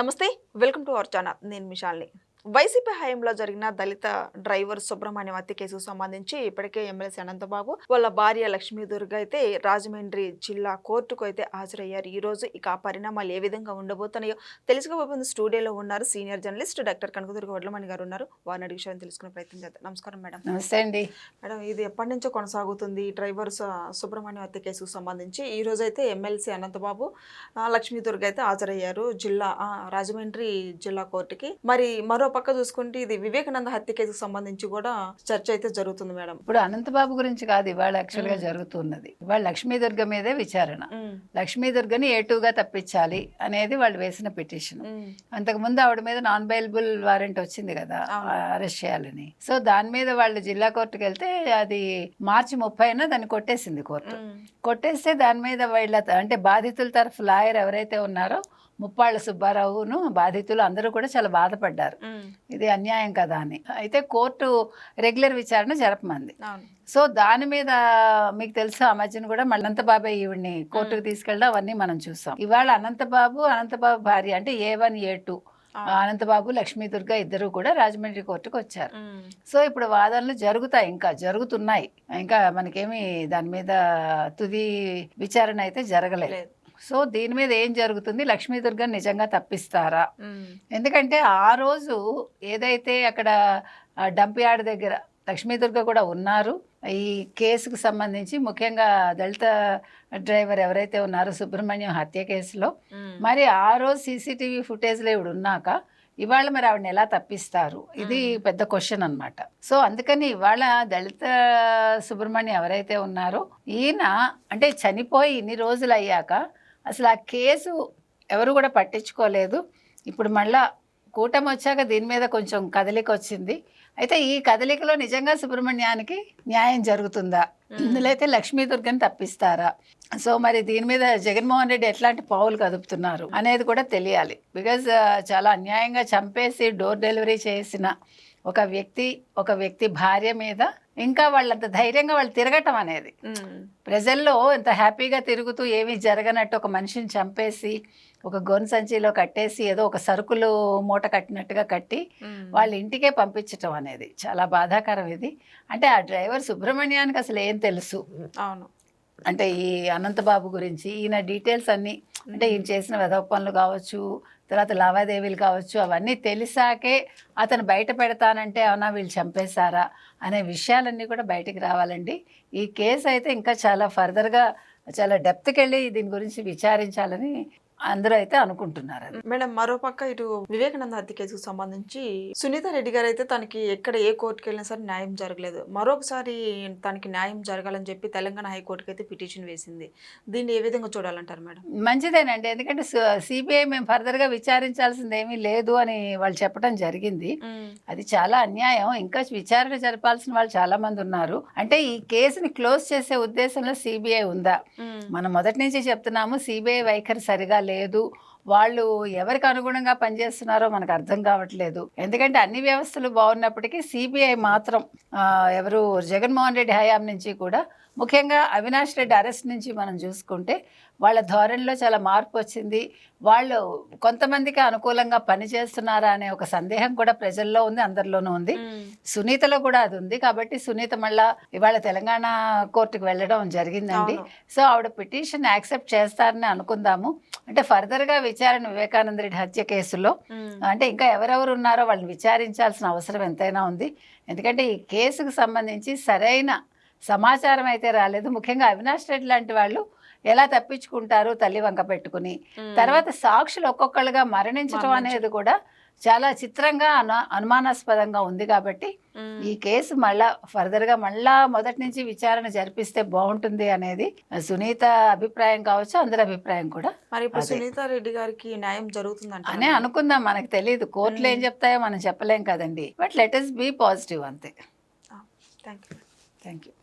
నమస్తే. Welcome to our channel. నేను మిషాల్ని. YCP హయాంలో జరిగిన దళిత డ్రైవర్ సుబ్రహ్మణ్యం హత్య కేసుకు సంబంధించి ఇప్పటికే ఎమ్మెల్సీ అనంతబాబు వాళ్ళ భార్య లక్ష్మీ దుర్గ అయితే రాజమండ్రి జిల్లా కోర్టుకు అయితే హాజరయ్యారు. ఈ రోజు ఇక ఆ పరిణామాలు ఏ విధంగా ఉండబోతున్నాయో తెలుసుకోబోతుంది. స్టూడియోలో ఉన్నారు senior journalist doctor Kanakadurga Vadlamani గారు ఉన్నారు. వారిని అడిగే విషయాన్ని తెలుసుకునే ప్రయత్నం చేద్దాం. నమస్కారం మేడం. నమస్తే అండి. మేడం, ఇది ఎప్పటి నుంచో కొనసాగుతుంది డ్రైవర్ సుబ్రహ్మణ్యం హత్య కేసుకు సంబంధించి. ఈ రోజు అయితే ఎమ్మెల్సీ అనంతబాబు లక్ష్మీ దుర్గ అయితే హాజరయ్యారు రాజమండ్రి జిల్లా కోర్టుకి. మరి మరో పక్క చూసుకుంటే ఇది వివేకానంద హత్య కేసుకు సంబంధించి కూడా చర్చ అయితే జరుగుతుంది మేడం. ఇప్పుడు అనంతబాబు గురించి కాదు ఇవాళ యాక్చువల్ గా జరుగుతున్నది. ఇవాళ లక్ష్మీదుర్గ మీదే విచారణ. లక్ష్మీదుర్గని ఏటుగా తప్పించాలి అనేది వాళ్ళు వేసిన పిటిషన్. అంతకుముందు ఆవిడ మీద నాన్ బెయిలబుల్ వారెంట్ వచ్చింది కదా అరెస్ట్ చేయాలని. సో దాని మీద వాళ్ళు జిల్లా కోర్టుకు వెళ్తే అది మార్చి 30న దాన్ని కొట్టేసింది కోర్టు. కొట్టేస్తే దాని మీద వీళ్ళ అంటే బాధితుల తరఫు లాయర్ ఎవరైతే ఉన్నారో ముప్పాళ్ళ సుబ్బారావును బాధితులు అందరూ కూడా చాలా బాధపడ్డారు, ఇది అన్యాయం కదా అని. అయితే కోర్టు రెగ్యులర్ విచారణ జరపమంది. సో దాని మీద మీకు తెలుసు ఆ మధ్యన కూడా అనంతబాబు ఈవిడ్ని కోర్టుకు తీసుకెళ్ళడం అవన్నీ మనం చూసాం. ఇవాళ అనంతబాబు భార్య అంటే A1 A2 అనంతబాబు లక్ష్మీ దుర్గ ఇద్దరు కూడా రాజమండ్రి కోర్టుకు వచ్చారు. సో ఇప్పుడు వాదనలు జరుగుతాయి, ఇంకా జరుగుతున్నాయి. ఇంకా మనకేమి దాని మీద తుది విచారణ అయితే జరగలేదు. సో దీని మీద ఏం జరుగుతుంది, లక్ష్మీ దుర్గ నిజంగా తప్పిస్తారా? ఎందుకంటే ఆ రోజు ఏదైతే అక్కడ డంప్ యార్డ్ దగ్గర లక్ష్మీ దుర్గ కూడా ఉన్నారు ఈ కేసుకు సంబంధించి, ముఖ్యంగా దళిత డ్రైవర్ ఎవరైతే ఉన్నారో సుబ్రహ్మణ్యం హత్య కేసులో, మరి ఆ రోజు సీసీటీవీ ఫుటేజ్లో ఇవిడ ఉన్నాక ఇవాళ మరి ఆవిడని ఎలా తప్పిస్తారు? ఇది పెద్ద క్వశ్చన్ అనమాట. సో అందుకని ఇవాళ దళిత సుబ్రహ్మణ్యం ఎవరైతే ఉన్నారో ఈయన అంటే చనిపోయి ఇన్ని రోజులు అయ్యాక అసలు ఆ కేసు ఎవరు కూడా పట్టించుకోలేదు. ఇప్పుడు మళ్ళా కూటమి వచ్చాక దీని మీద కొంచెం కదలిక వచ్చింది. అయితే ఈ కదలికలో నిజంగా సుబ్రహ్మణ్యానికి న్యాయం జరుగుతుందా, ఇందులో అయితే లక్ష్మీ దుర్గని తప్పిస్తారా? సో మరి దీని మీద జగన్మోహన్ రెడ్డి ఎట్లాంటి పావులు కదుపుతున్నారు అనేది కూడా తెలియాలి. బికాజ్ చాలా అన్యాయంగా చంపేసి డోర్ డెలివరీ చేసిన ఒక వ్యక్తి భార్య మీద ఇంకా వాళ్ళంత ధైర్యంగా వాళ్ళు తిరగటం అనేది, ప్రజల్లో ఎంత హ్యాపీగా తిరుగుతూ ఏమీ జరగనట్టు ఒక మనిషిని చంపేసి ఒక గొన్ సంచిలో కట్టేసి ఏదో ఒక సరుకులు మూట కట్టినట్టుగా కట్టి వాళ్ళ ఇంటికే పంపించటం అనేది చాలా బాధాకరం. ఇది అంటే ఆ డ్రైవర్ సుబ్రహ్మణ్యానికి అసలు ఏం తెలుసు? అవును, అంటే ఈ అనంతబాబు గురించి ఈయన డీటెయిల్స్ అన్నీ, అంటే ఈయన చేసిన వెధవ పనులు కావచ్చు, తర్వాత లావాదేవీలు కావచ్చు, అవన్నీ తెలిసాకే అతను బయట పెడతానంటే అవునా వీళ్ళు చంపేశారా అనే విషయాలన్నీ కూడా బయటికి రావాలండి. ఈ కేసు అయితే ఇంకా చాలా ఫర్దర్గా చాలా డెప్త్కి వెళ్ళి దీని గురించి విచారించాలని అందరూ అయితే అనుకుంటున్నారు. మేడం, మరోపక్క ఇటు వివేకానంద హత్య కేసుకు సంబంధించి సునీత రెడ్డి గారు అయితే తనకి ఎక్కడ ఏ కోర్టుకు వెళ్ళినా సరే న్యాయం జరగలేదు. మరొకసారి తనకి న్యాయం జరగాలని చెప్పి తెలంగాణ హైకోర్టుకి అయితే పిటిషన్ వేసింది. దీన్ని ఏ విధంగా చూడాలంటారు మేడం? మంచిదేనండి, ఎందుకంటే సిబిఐ మేము ఫర్దర్గా విచారించాల్సింది ఏమీ లేదు అని వాళ్ళు చెప్పడం జరిగింది. అది చాలా అన్యాయం. ఇంకా విచారణ జరపాల్సిన వాళ్ళు చాలా మంది ఉన్నారు. అంటే ఈ కేసుని క్లోజ్ చేసే ఉద్దేశంలో సిబిఐ ఉందా? మనం మొదటి నుంచి చెప్తున్నాము సిబిఐ వైఖరి సరిగా లేదు, వాళ్ళు ఎవరికి అనుగుణంగా పనిచేస్తున్నారో మనకు అర్థం కావట్లేదు. ఎందుకంటే అన్ని వ్యవస్థలు బాగున్నప్పటికీ సిబిఐ మాత్రం ఎవరు జగన్మోహన్ రెడ్డి హయాం నుంచి కూడా, ముఖ్యంగా అవినాష్ రెడ్డి అరెస్ట్ నుంచి మనం చూసుకుంటే వాళ్ళ ధోరణిలో చాలా మార్పు వచ్చింది. వాళ్ళు కొంతమందికి అనుకూలంగా పనిచేస్తున్నారా అనే ఒక సందేహం కూడా ప్రజల్లో ఉంది, అందరిలోనూ ఉంది. సునీతలో కూడా అది ఉంది. కాబట్టి సునీత మళ్ళా ఇవాళ తెలంగాణ కోర్టుకు వెళ్ళడం జరిగిందండి. సో ఆవిడ పిటిషన్ యాక్సెప్ట్ చేస్తారని అనుకుందాము. అంటే ఫర్దర్గా విచారణ వివేకానంద రెడ్డి హత్య కేసులో అంటే ఇంకా ఎవరెవరు ఉన్నారో వాళ్ళని విచారించాల్సిన అవసరం ఎంతైనా ఉంది. ఎందుకంటే ఈ కేసుకు సంబంధించి సరైన సమాచారం అయితే రాలేదు. ముఖ్యంగా అవినాష్ రెడ్డి లాంటి వాళ్ళు ఎలా తప్పించుకుంటారు తల్లి వంక పెట్టుకుని, తర్వాత సాక్షులు ఒక్కొక్కళ్ళుగా మరణించడం అనేది కూడా చాలా చిత్రంగా అనుమానాస్పదంగా ఉంది. కాబట్టి ఈ కేసు మళ్ళా ఫర్దర్గా మళ్ళా మొదటి నుంచి విచారణ జరిపిస్తే బాగుంటుంది అనేది సునీత అభిప్రాయం కావచ్చు, అందరి అభిప్రాయం కూడా. మరి ఇప్పుడు సునీత రెడ్డి గారికి న్యాయం జరుగుతుందంట అనే అనుకుందాం, మనకు తెలియదు, కోర్టులు ఏం చెప్తాయో మనం చెప్పలేం కదండి. But let us be positive అంతే. Thank you. Thank you.